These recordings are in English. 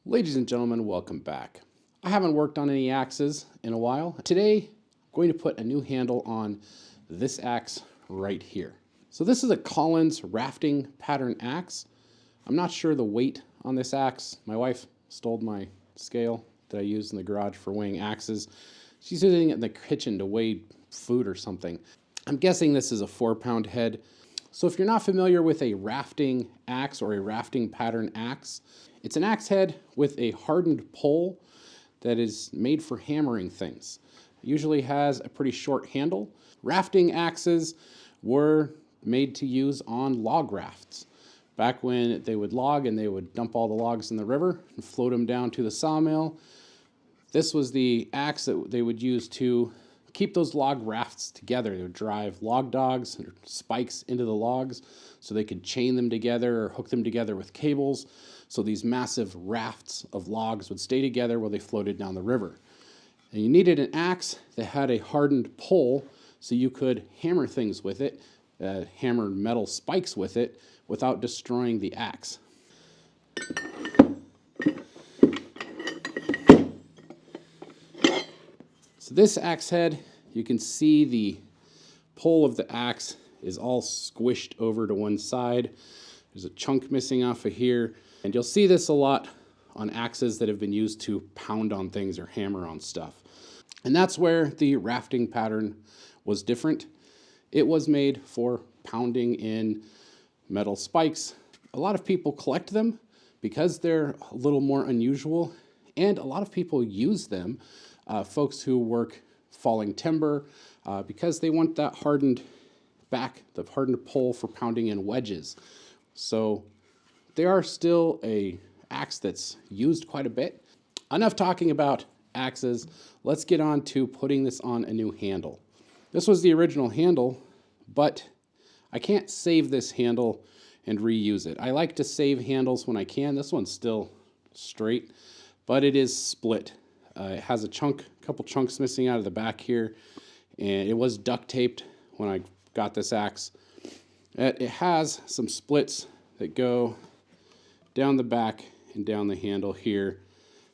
Ladies and gentlemen, welcome back. I haven't worked on any axes in a while. Today, I'm going to put a new handle on this axe right here. So this is a Collins rafting pattern axe. I'm not sure the weight on this axe. My wife stole my scale that I use in the garage for weighing axes. She's using it in the kitchen to weigh food or something. I'm guessing this is a 4-pound head. So if you're not familiar with a rafting axe or a rafting pattern axe, it's an axe head with a hardened pole that is made for hammering things. It usually has a pretty short handle. Rafting axes were made to use on log rafts. Back when they would log and they would dump all the logs in the river and float them down to the sawmill, this was the axe that they would use to keep those log rafts together. They would drive log dogs or spikes into the logs so they could chain them together or hook them together with cables. So these massive rafts of logs would stay together while they floated down the river. And you needed an axe that had a hardened pole so you could hammer things with it, hammer metal spikes with it without destroying the axe. So this axe head, you can see the pole of the axe is all squished over to one side. There's a chunk missing off of here. And you'll see this a lot on axes that have been used to pound on things or hammer on stuff. And that's where the rafting pattern was different. It was made for pounding in metal spikes. A lot of people collect them because they're a little more unusual, and a lot of people use them, folks who work falling timber, because they want that hardened back, the hardened pole for pounding in wedges. So they are still a axe that's used quite a bit. Enough talking about axes. Let's get on to putting this on a new handle. This was the original handle, but I can't save this handle and reuse it. I like to save handles when I can. This one's still straight, but it is split. It has a couple chunks missing out of the back here, and it was duct taped when I got this axe. It has some splits that go down the back and down the handle here.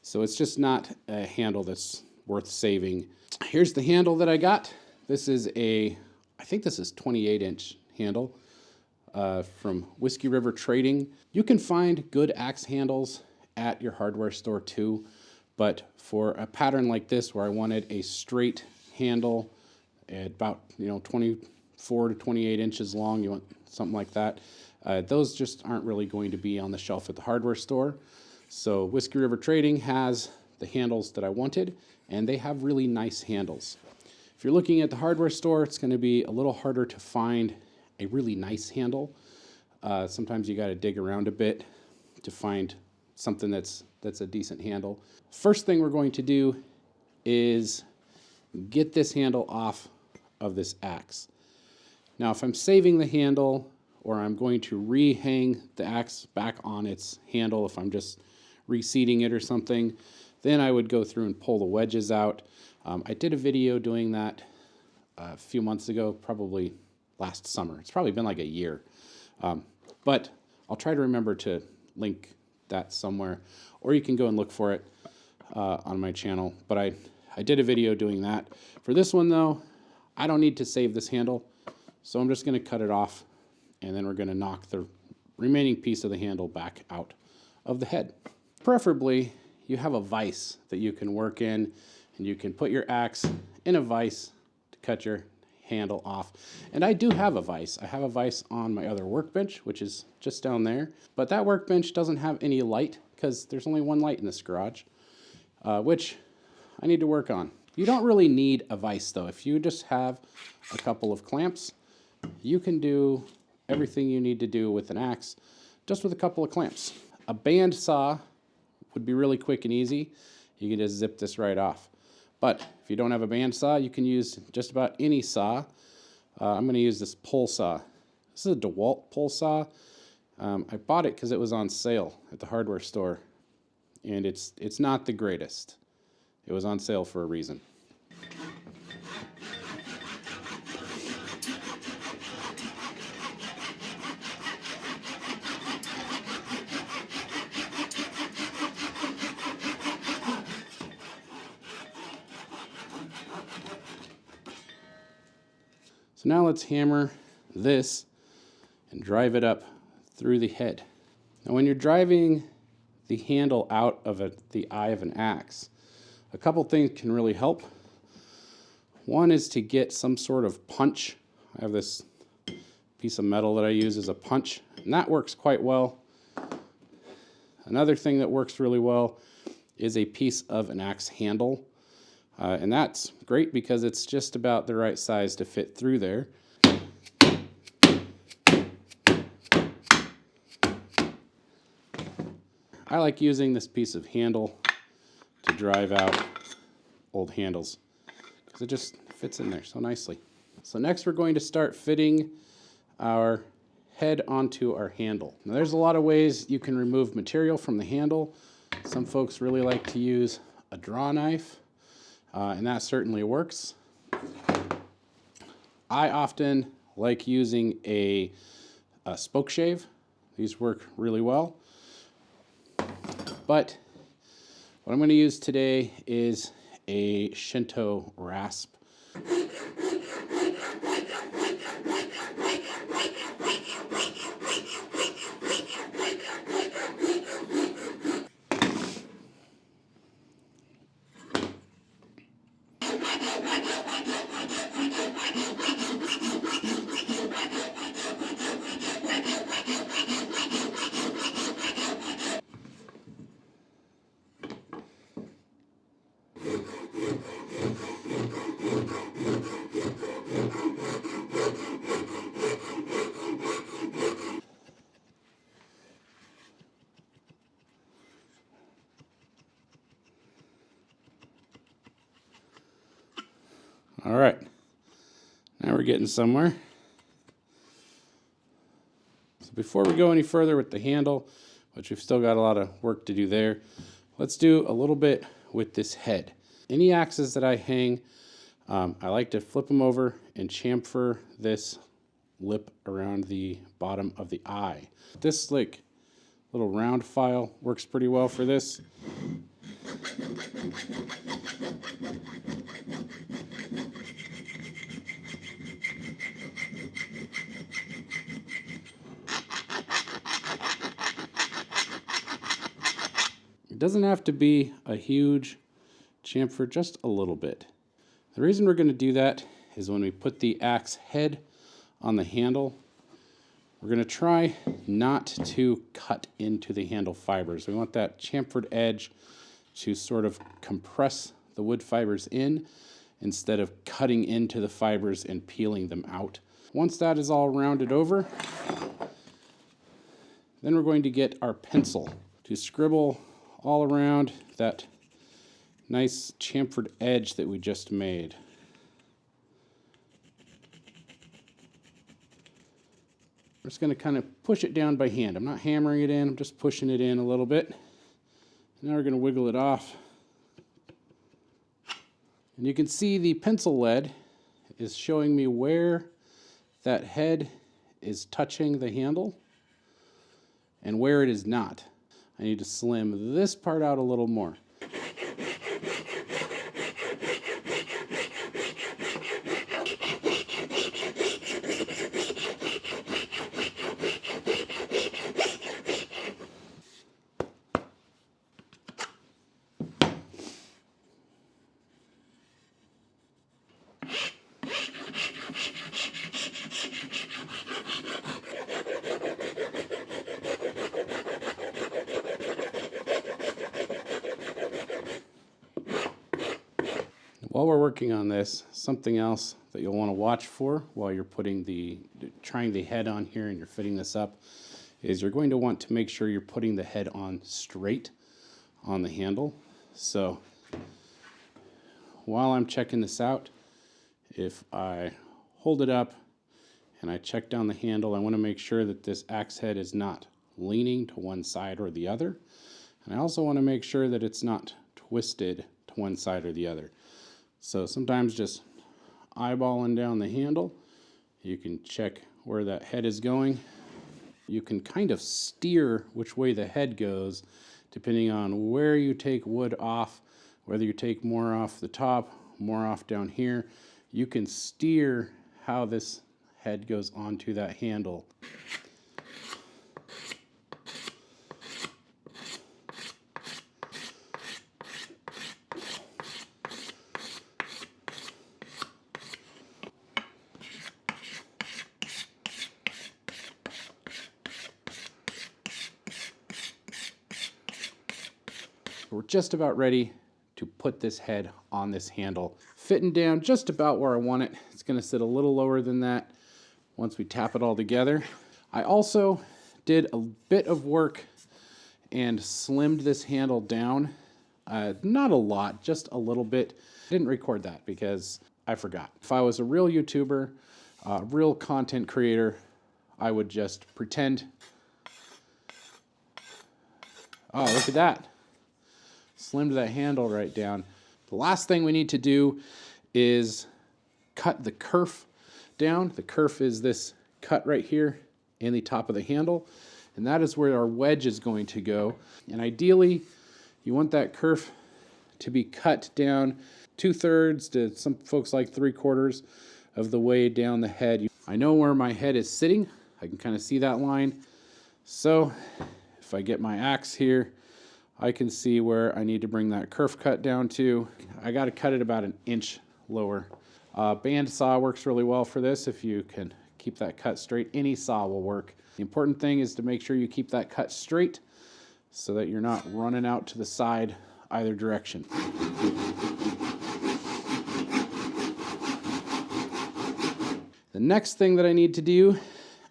So it's just not a handle that's worth saving. Here's the handle that I got. This is I think this is 28-inch handle from Whiskey River Trading. You can find good axe handles at your hardware store too, but for a pattern like this where I wanted a straight handle at about 24 to 28 inches long, you want something like that. Those just aren't really going to be on the shelf at the hardware store. So Whiskey River Trading has the handles that I wanted, and they have really nice handles. If you're looking at the hardware store, it's going to be a little harder to find a really nice handle. Sometimes you got to dig around a bit to find something that's a decent handle. First thing we're going to do is get this handle off of this axe. Now, if I'm saving the handle, or I'm going to rehang the axe back on its handle, if I'm just reseating it or something, then I would go through and pull the wedges out. I did a video doing that a few months ago, probably last summer. It's probably been like a year. But I'll try to remember to link that somewhere, or you can go and look for it on my channel. But I did a video doing that. For this one though, I don't need to save this handle, so I'm just gonna cut it off, and then we're going to knock the remaining piece of the handle back out of the head. Preferably, you have a vise that you can work in, and you can put your axe in a vise to cut your handle off. And I do have a vise. I have a vise on my other workbench, which is just down there. But that workbench doesn't have any light because there's only one light in this garage, which I need to work on. You don't really need a vise though. If you just have a couple of clamps, you can do everything you need to do with an axe just with a couple of clamps. A band saw would be really quick and easy. You can just zip this right off. But if you don't have a band saw, you can use just about any saw. I'm going to use this pole saw. This is a DeWalt pole saw. I bought it because it was on sale at the hardware store, and it's not the greatest. It was on sale for a reason. So now let's hammer this and drive it up through the head. Now when you're driving the handle out of the eye of an axe, a couple things can really help. One is to get some sort of punch. I have this piece of metal that I use as a punch, and that works quite well. Another thing that works really well is a piece of an axe handle. And that's great because it's just about the right size to fit through there. I like using this piece of handle to drive out old handles because it just fits in there so nicely. So next we're going to start fitting our head onto our handle. Now there's a lot of ways you can remove material from the handle. Some folks really like to use a draw knife, and that certainly works. I often like using a spoke shave. These work really well. But what I'm going to use today is a Shinto rasp. All right, now we're getting somewhere. So before we go any further with the handle, which we've still got a lot of work to do there, let's do a little bit with this head. Any axes that I hang, I like to flip them over and chamfer this lip around the bottom of the eye. This like little round file works pretty well for this. It doesn't have to be a huge chamfer, just a little bit. The reason we're going to do that is when we put the axe head on the handle, we're going to try not to cut into the handle fibers. We want that chamfered edge to sort of compress the wood fibers in instead of cutting into the fibers and peeling them out. Once that is all rounded over, then we're going to get our pencil to scribble all around that nice chamfered edge that we just made. I'm just going to kind of push it down by hand. I'm not hammering it in, I'm just pushing it in a little bit. Now we're going to wiggle it off. And you can see the pencil lead is showing me where that head is touching the handle and where it is not. I need to slim this part out a little more. While we're working on this, something else that you'll want to watch for while you're trying the head on here and you're fitting this up is you're going to want to make sure you're putting the head on straight on the handle. So while I'm checking this out, if I hold it up and I check down the handle, I want to make sure that this axe head is not leaning to one side or the other. And I also want to make sure that it's not twisted to one side or the other. So sometimes just eyeballing down the handle, you can check where that head is going. You can kind of steer which way the head goes depending on where you take wood off, whether you take more off the top, more off down here. You can steer how this head goes onto that handle. We're just about ready to put this head on this handle. Fitting down just about where I want it. It's going to sit a little lower than that once we tap it all together. I also did a bit of work and slimmed this handle down. Not a lot, just a little bit. I didn't record that because I forgot. If I was a real YouTuber, real content creator, I would just pretend. Oh, look at that. Slimmed that handle right down. The last thing we need to do is cut the kerf down. The kerf is this cut right here in the top of the handle, and that is where our wedge is going to go. And ideally, you want that kerf to be cut down 2/3 to some folks like 3/4 of the way down the head. I know where my head is sitting. I can kind of see that line. So if I get my axe here, I can see where I need to bring that kerf cut down to. I got to cut it about 1 inch lower. Band saw works really well for this. If you can keep that cut straight, any saw will work. The important thing is to make sure you keep that cut straight so that you're not running out to the side either direction. The next thing that I need to do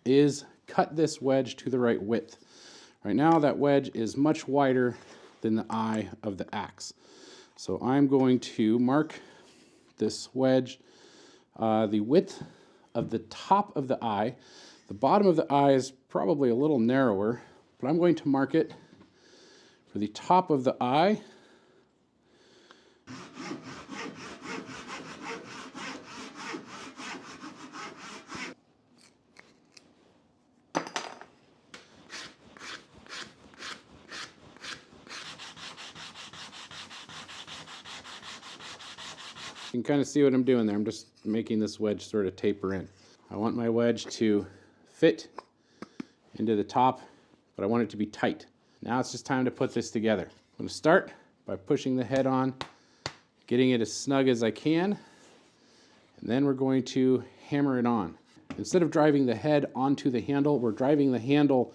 is cut this wedge to the right width. Right now that wedge is much wider than the eye of the axe. So I'm going to mark this wedge, the width of the top of the eye. The bottom of the eye is probably a little narrower, but I'm going to mark it for the top of the eye. You can kind of see what I'm doing there. I'm just making this wedge sort of taper in. I want my wedge to fit into the top, but I want it to be tight. Now it's just time to put this together. I'm going to start by pushing the head on, getting it as snug as I can, and then we're going to hammer it on. Instead of driving the head onto the handle, we're driving the handle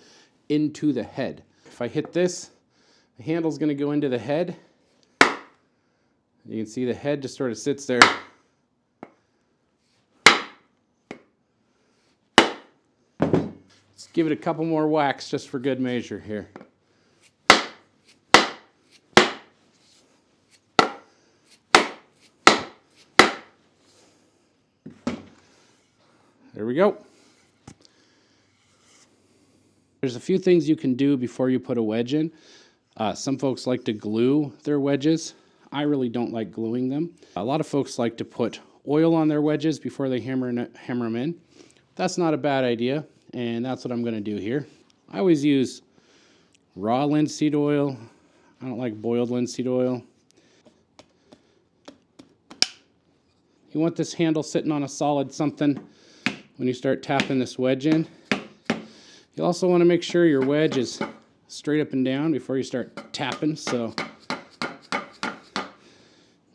into the head. If I hit this, the handle's going to go into the head. You can see the head just sort of sits there. Let's give it a couple more whacks just for good measure here. There we go. There's a few things you can do before you put a wedge in. Some folks like to glue their wedges. I really don't like gluing them. A lot of folks like to put oil on their wedges before they hammer them in. That's not a bad idea, and that's what I'm going to do here. I always use raw linseed oil. I don't like boiled linseed oil. You want this handle sitting on a solid something when you start tapping this wedge in. You also want to make sure your wedge is straight up and down before you start tapping, so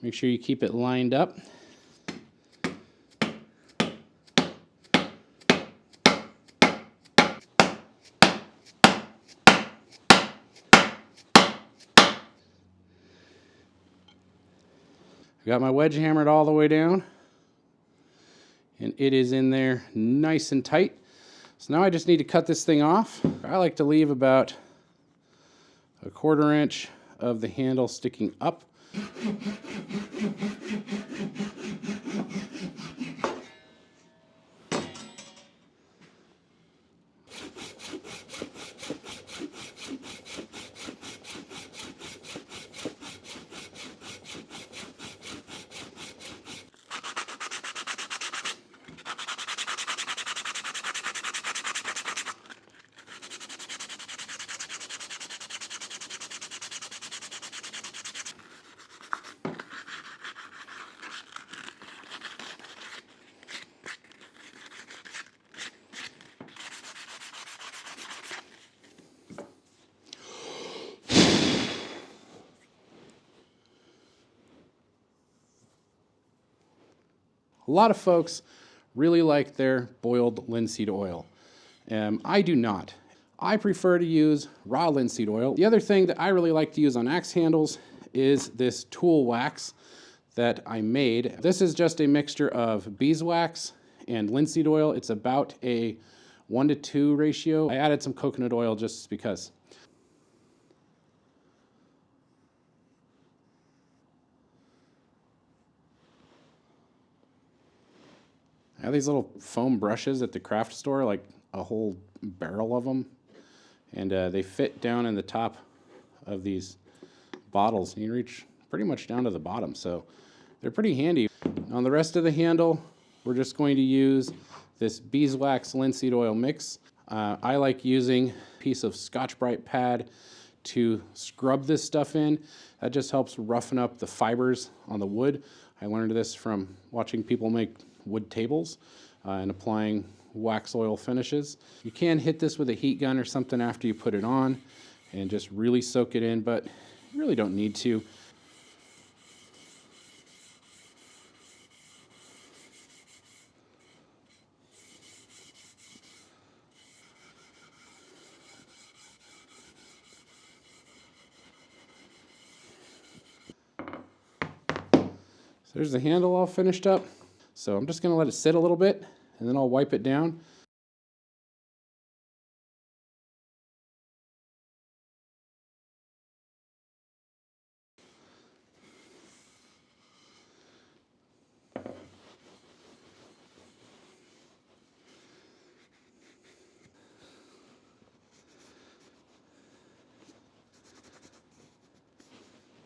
make sure you keep it lined up. I got my wedge hammered all the way down, and it is in there nice and tight. So now I just need to cut this thing off. I like to leave about 1/4 inch of the handle sticking up. A lot of folks really like their boiled linseed oil. I do not. I prefer to use raw linseed oil. The other thing that I really like to use on axe handles is this tool wax that I made. This is just a mixture of beeswax and linseed oil. It's about a 1-to-2 ratio. I added some coconut oil just because. I have these little foam brushes at the craft store, like a whole barrel of them. And they fit down in the top of these bottles. You can reach pretty much down to the bottom, so they're pretty handy. On the rest of the handle, we're just going to use this beeswax linseed oil mix. I like using a piece of Scotch-Brite pad to scrub this stuff in. That just helps roughen up the fibers on the wood. I learned this from watching people make wood tables and applying wax oil finishes. You can hit this with a heat gun or something after you put it on and just really soak it in, but you really don't need to. So there's the handle all finished up. So I'm just going to let it sit a little bit and then I'll wipe it down.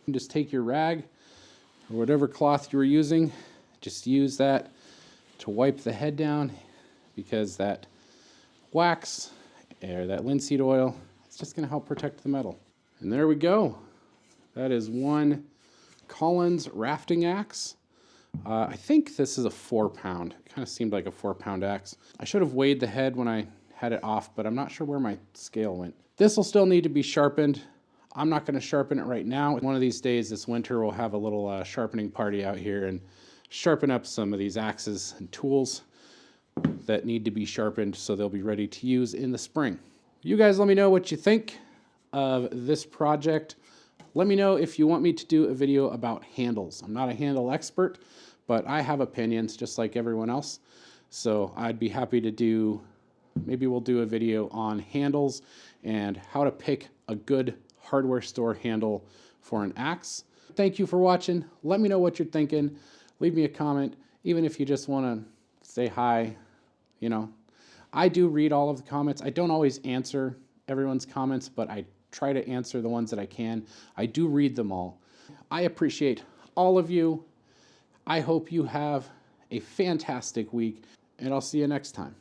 And just take your rag or whatever cloth you were using, just use that to wipe the head down, because that wax or that linseed oil, it's just going to help protect the metal. And there we go. That is one Collins rafting axe. I think this is a 4-pound. It kind of seemed like a 4-pound axe. I should have weighed the head when I had it off, but I'm not sure where my scale went. This will still need to be sharpened. I'm not going to sharpen it right now. One of these days this winter we'll have a little sharpening party out here and sharpen up some of these axes and tools that need to be sharpened so they'll be ready to use in the spring. You guys let me know what you think of this project. Let me know if you want me to do a video about handles. I'm not a handle expert, but I have opinions just like everyone else. So I'd be happy to do, maybe we'll do a video on handles and how to pick a good hardware store handle for an axe. Thank you for watching. Let me know what you're thinking. Leave me a comment, even if you just want to say hi. You know, I do read all of the comments. I don't always answer everyone's comments, but I try to answer the ones that I can. I do read them all. I appreciate all of you. I hope you have a fantastic week, and I'll see you next time.